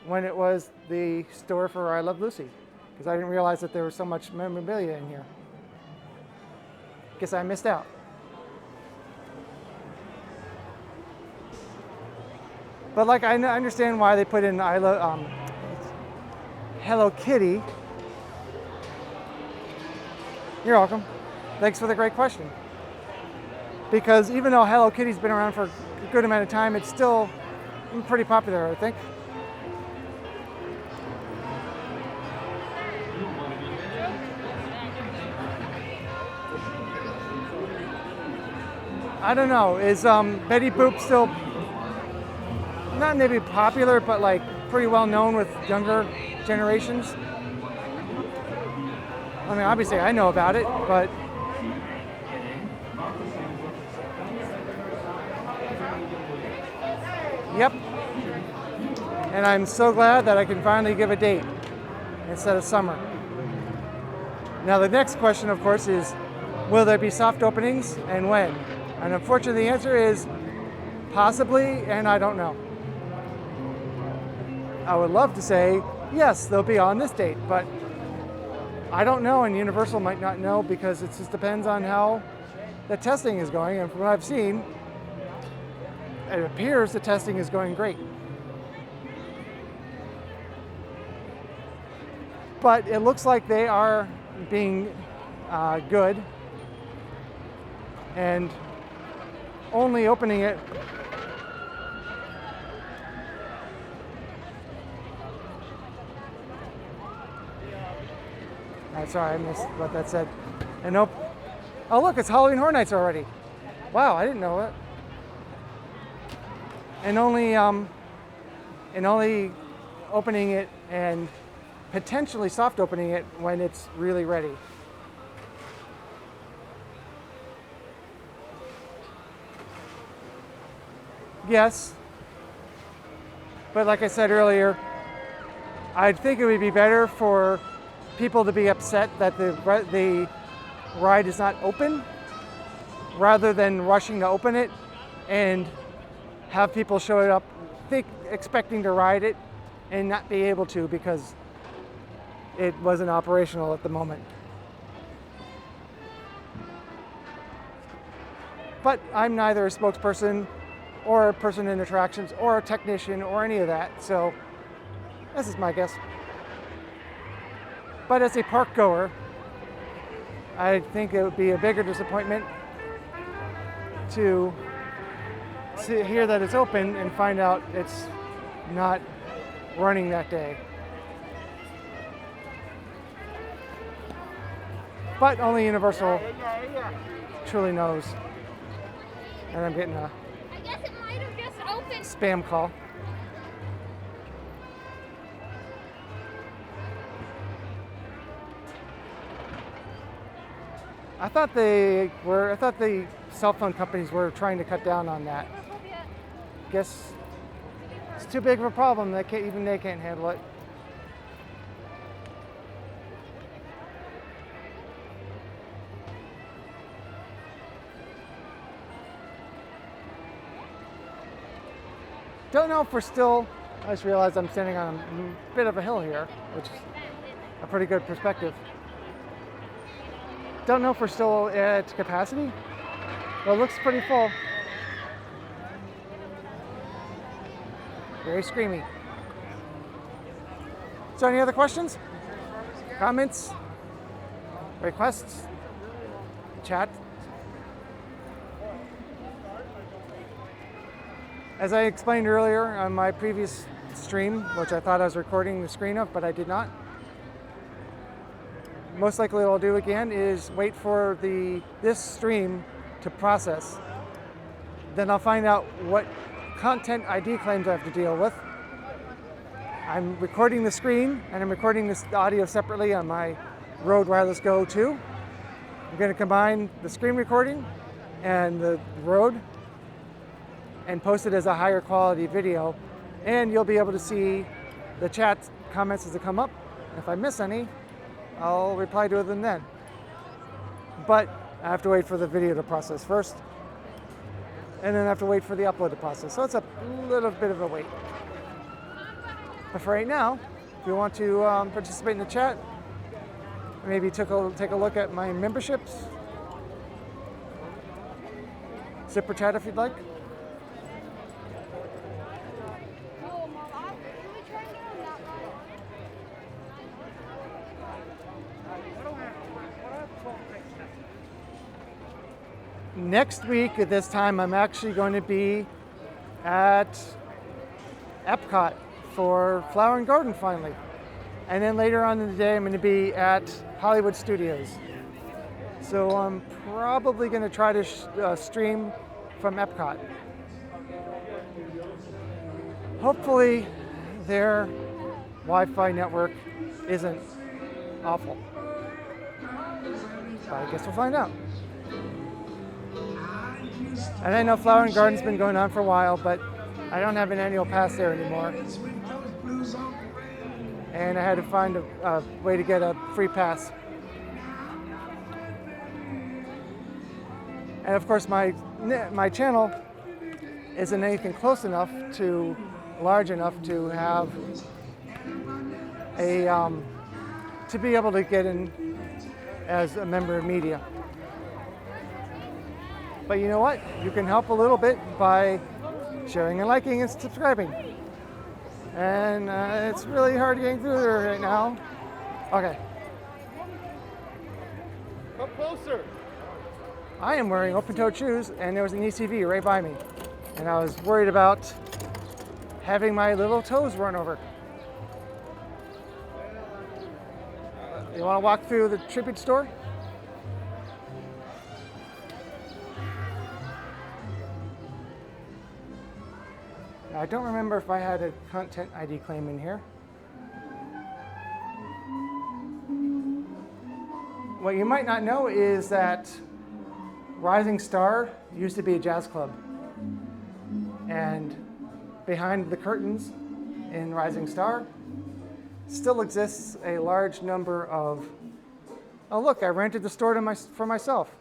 when it was the store for I Love Lucy, because I didn't realize that there was so much memorabilia in here. Guess I missed out. But like I understand why they put in Hello Kitty. You're welcome. Thanks for the great question. Because even though Hello Kitty's been around for a good amount of time, it's still pretty popular, I think. I don't know. Is Betty Boop still not maybe popular, but like pretty well known with younger generations? I mean, obviously I know about it, but yep. And I'm so glad that I can finally give a date instead of summer. Now the next question, of course, is will there be soft openings and when? And unfortunately the answer is possibly, and I don't know. I would love to say, yes, they'll be on this date, but I don't know, and Universal might not know because it just depends on how the testing is going. And from what I've seen, it appears the testing is going great. But it looks like they are being good and only opening it sorry, I missed what that said. And oh look, it's Halloween Horror Nights already. Wow, I didn't know that. And only opening it and potentially soft opening it when it's really ready. Yes, but like I said earlier, I think it would be better for people to be upset that the ride is not open rather than rushing to open it and have people show it up expecting to ride it and not be able to because it wasn't operational at the moment. But I'm neither a spokesperson or a person in attractions or a technician or any of that, so this is my guess. But as a park goer, I think it would be a bigger disappointment to hear that it's open and find out it's not running that day. But only Universal truly knows. And I'm getting a I guess it might have just opened. spam call. I thought the cell phone companies were trying to cut down on that. Guess it's too big of a problem. Even they can't handle it. Don't know if we're still. I just realized I'm standing on a bit of a hill here, which is a pretty good perspective. Don't know if we're still at capacity, but it looks pretty full. Very screamy. So any other questions? Comments? Requests? chat. As I explained earlier on my previous stream, which I thought I was recording the screen of, but I did not. Most likely what I'll do again is wait for this stream to process. Then I'll find out what content ID claims I have to deal with. I'm recording the screen and I'm recording this audio separately on my Rode Wireless Go 2. I'm going to combine the screen recording and the Rode and post it as a higher quality video, and you'll be able to see the chat comments as they come up. If I miss any, I'll reply to them then. But I have to wait for the video to process first, and then I have to wait for the upload to process. So it's a little bit of a wait. But for right now, if you want to participate in the chat, maybe take a look at my memberships. Zipper chat if you'd like. Next week at this time, I'm actually going to be at Epcot for Flower and Garden finally. And then later on in the day, I'm going to be at Hollywood Studios. So I'm probably going to try to stream from Epcot. Hopefully their Wi-Fi network isn't awful. But I guess we'll find out. And I know Flower and Garden's been going on for a while, but I don't have an annual pass there anymore. And I had to find a way to get a free pass. And of course, my channel isn't anything close enough to, large enough to have to be able to get in as a member of media. But you know what? You can help a little bit by sharing and liking and subscribing. And it's really hard getting through there right now. Okay. Come closer. I am wearing open-toed shoes, and there was an ECV right by me. And I was worried about having my little toes run over. You want to walk through the tribute store? I don't remember if I had a content ID claim in here. What you might not know is that Rising Star used to be a jazz club. And behind the curtains in Rising Star still exists a large number of, oh look, I rented the store for myself.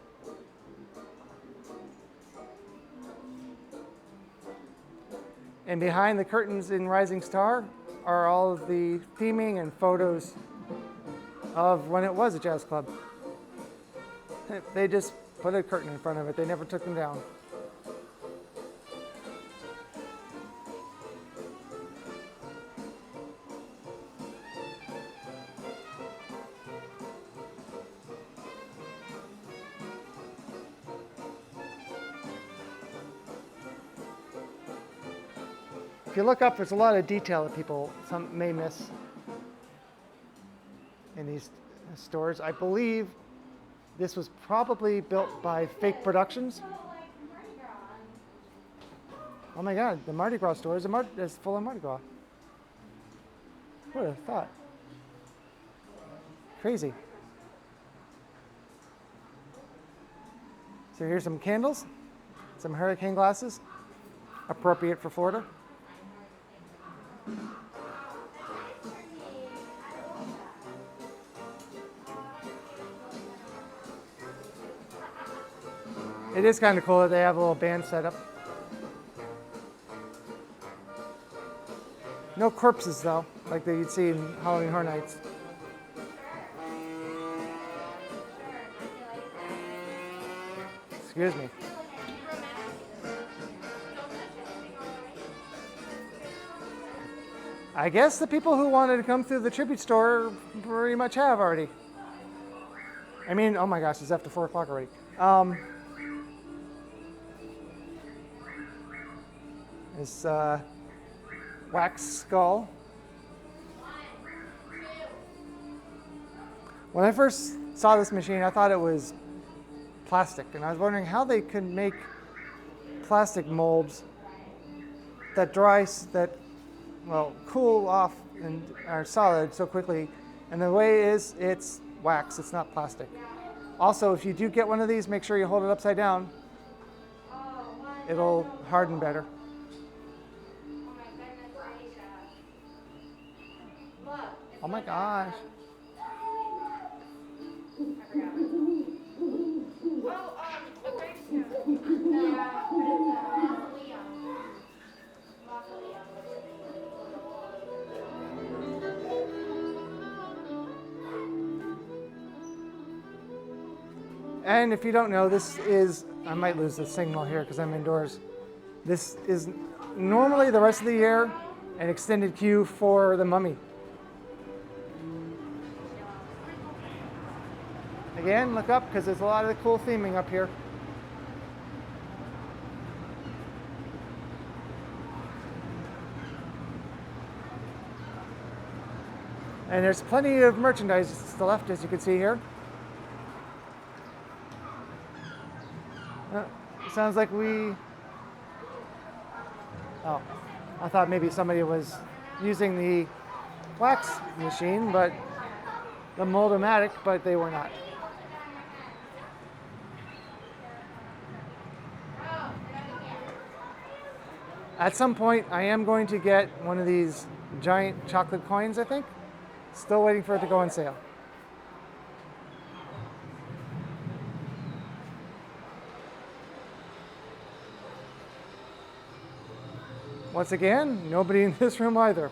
And behind the curtains in Rising Star are all of the theming and photos of when it was a jazz club. They just put a curtain in front of it. They never took them down. If you look up, there's a lot of detail that some may miss in these stores. I believe this was probably built by Fake Productions. Oh my God, the Mardi Gras store is full of Mardi Gras. Who would have thought? Crazy. So here's some candles, some hurricane glasses, appropriate for Florida. It is kind of cool that they have a little band set up. No corpses though, like that you'd see in Halloween Horror Nights. Excuse me. I guess the people who wanted to come through the tribute store pretty much have already. I mean, oh my gosh, it's after 4 o'clock already. This wax skull. When I first saw this machine, I thought it was plastic, and I was wondering how they could make plastic molds that cool off and are solid so quickly. And the way is, it's wax, it's not plastic. Also, if you do get one of these, make sure you hold it upside down. It'll harden better. Oh my gosh. And if you don't know, this is, I might lose the signal here because I'm indoors. This is normally the rest of the year an extended queue for the Mummy. Again, look up because there's a lot of the cool theming up here. And there's plenty of merchandise to the left, as you can see here. Sounds like we... Oh, I thought maybe somebody was using the wax machine, but the Moldomatic, but they were not. At some point, I am going to get one of these giant chocolate coins, I think. Still waiting for it to go on sale. Once again, nobody in this room either.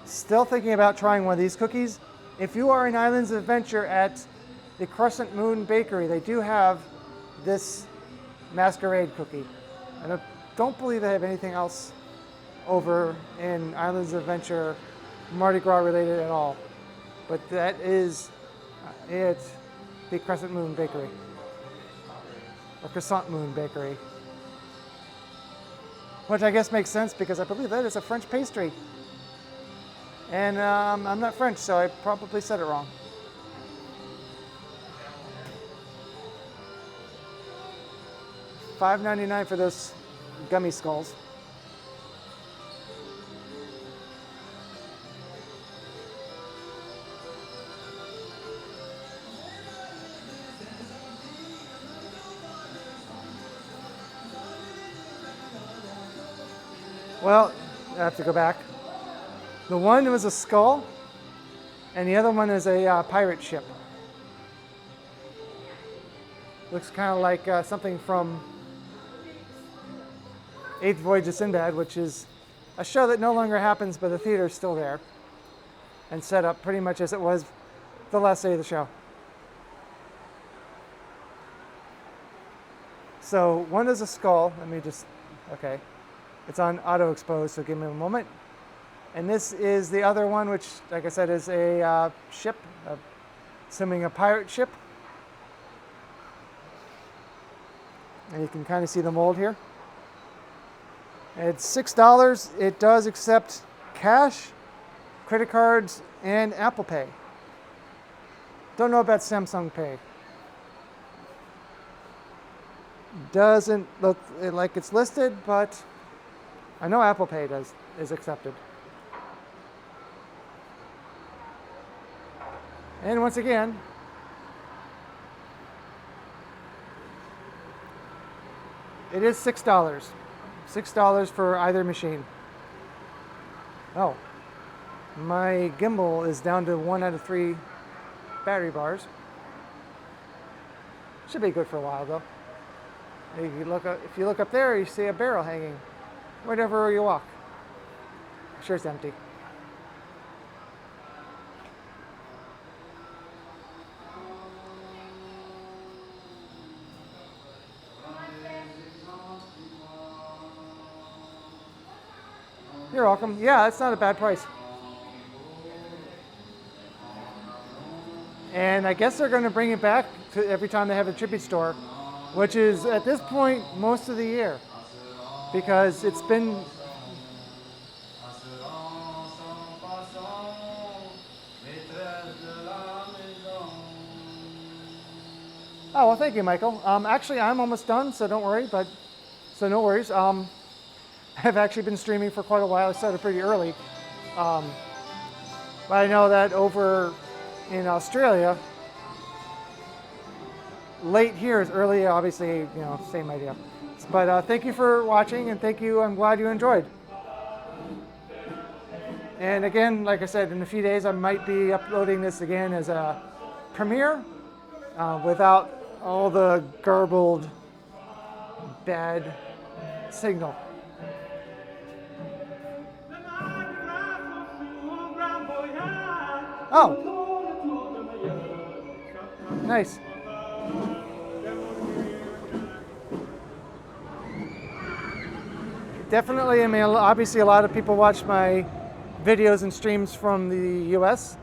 Still thinking about trying one of these cookies. If you are in Islands of Adventure at the Crescent Moon Bakery, they do have this masquerade cookie. I don't believe they have anything else over in Islands of Adventure Mardi Gras related at all. But that is it, the Crescent Moon Bakery. Or Croissant Moon Bakery. Which I guess makes sense because I believe that is a French pastry. And I'm not French, so I probably said it wrong. $5.99 for those gummy skulls. Well, I have to go back. The one was a skull, and the other one is a pirate ship. Looks kind of like something from Eighth Voyage of Sinbad, which is a show that no longer happens, but the theater is still there and set up pretty much as it was the last day of the show. So one is a skull. Let me just, okay. It's on auto expose, so give me a moment. And this is the other one, which, like I said, is a ship, assuming a pirate ship. And you can kind of see the mold here. It's $6. It does accept cash, credit cards, and Apple Pay. Don't know about Samsung Pay. Doesn't look like it's listed, but I know Apple Pay is accepted. And once again, it is $6. $6 for either machine. Oh, my gimbal is down to 1 out of 3 battery bars. Should be good for a while though. If you look up there, you see a barrel hanging wherever you walk. I'm sure it's empty. You're welcome. Yeah, that's not a bad price. And I guess they're going to bring it back to every time they have a tribute store, which is at this point most of the year, because it's been. Oh, well, thank you, Michael. Actually, I'm almost done, so don't worry, so no worries. I've actually been streaming for quite a while. I started pretty early. But I know that over in Australia, late here is early, obviously, same idea. But thank you for watching, and thank you. I'm glad you enjoyed. And again, like I said, in a few days, I might be uploading this again as a premiere without all the garbled, bad signal. Oh, nice. Definitely, I mean, obviously a lot of people watch my videos and streams from the US,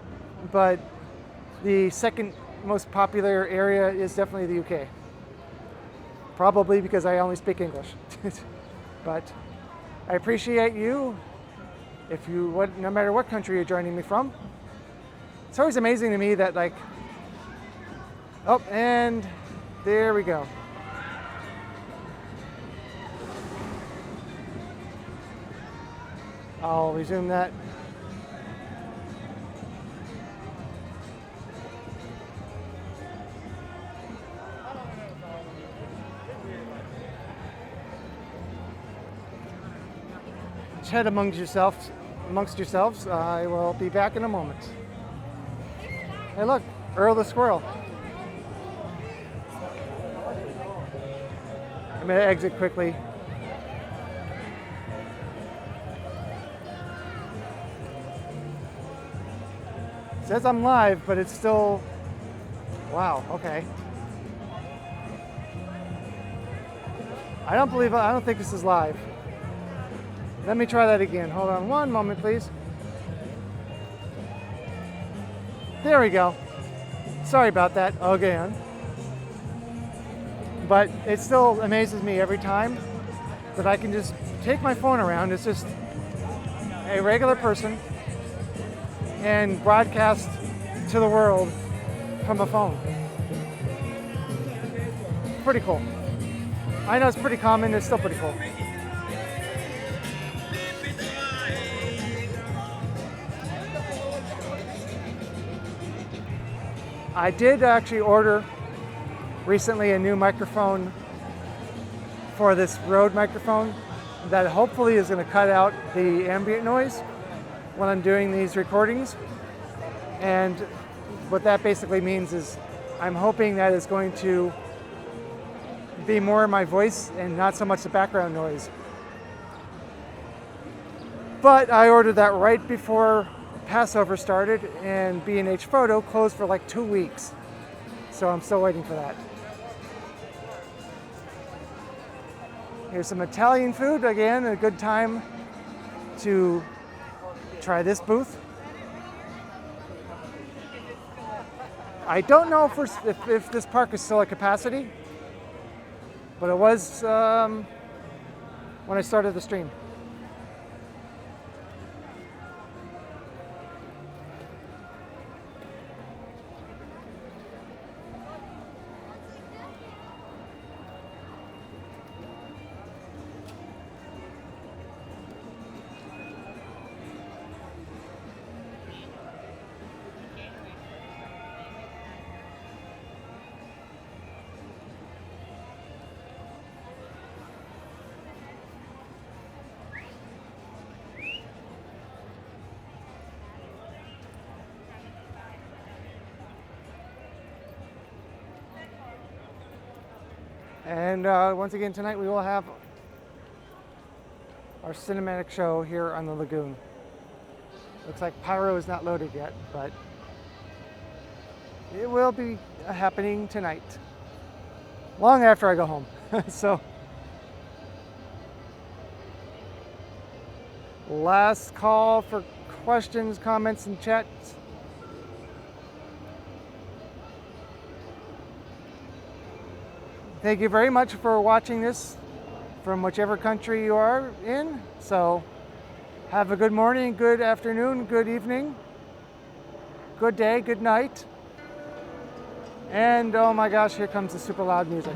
but the second most popular area is definitely the UK. Probably because I only speak English. But I appreciate you, no matter what country you're joining me from. It's always amazing to me that oh, and there we go. I'll resume that. Chat amongst yourselves. I will be back in a moment. Hey, look, Earl the squirrel. I'm going to exit quickly. It says I'm live, but it's still. Wow, okay. I don't think this is live. Let me try that again. Hold on one moment, please. There we go. Sorry about that again. But it still amazes me every time that I can just take my phone around. It's just a regular person and broadcast to the world from a phone. Pretty cool. I know it's pretty common. It's still pretty cool. I did actually order recently a new microphone for this Rode microphone that hopefully is going to cut out the ambient noise when I'm doing these recordings. And what that basically means is I'm hoping that it's going to be more my voice and not so much the background noise. But I ordered that right before Passover started, and B&H Photo closed for like 2 weeks. So I'm still waiting for that. Here's some Italian food. Again, a good time to try this booth. I don't know if this park is still at capacity, but it was when I started the stream. And once again tonight we will have our cinematic show here on the lagoon. Looks like pyro is not loaded yet, but it will be happening tonight, long after I go home. So, last call for questions, comments, and chats. thank you very much for watching this from whichever country you are in. So have a good morning, good afternoon, good evening, good day, good night. And oh my gosh, here comes the super loud music.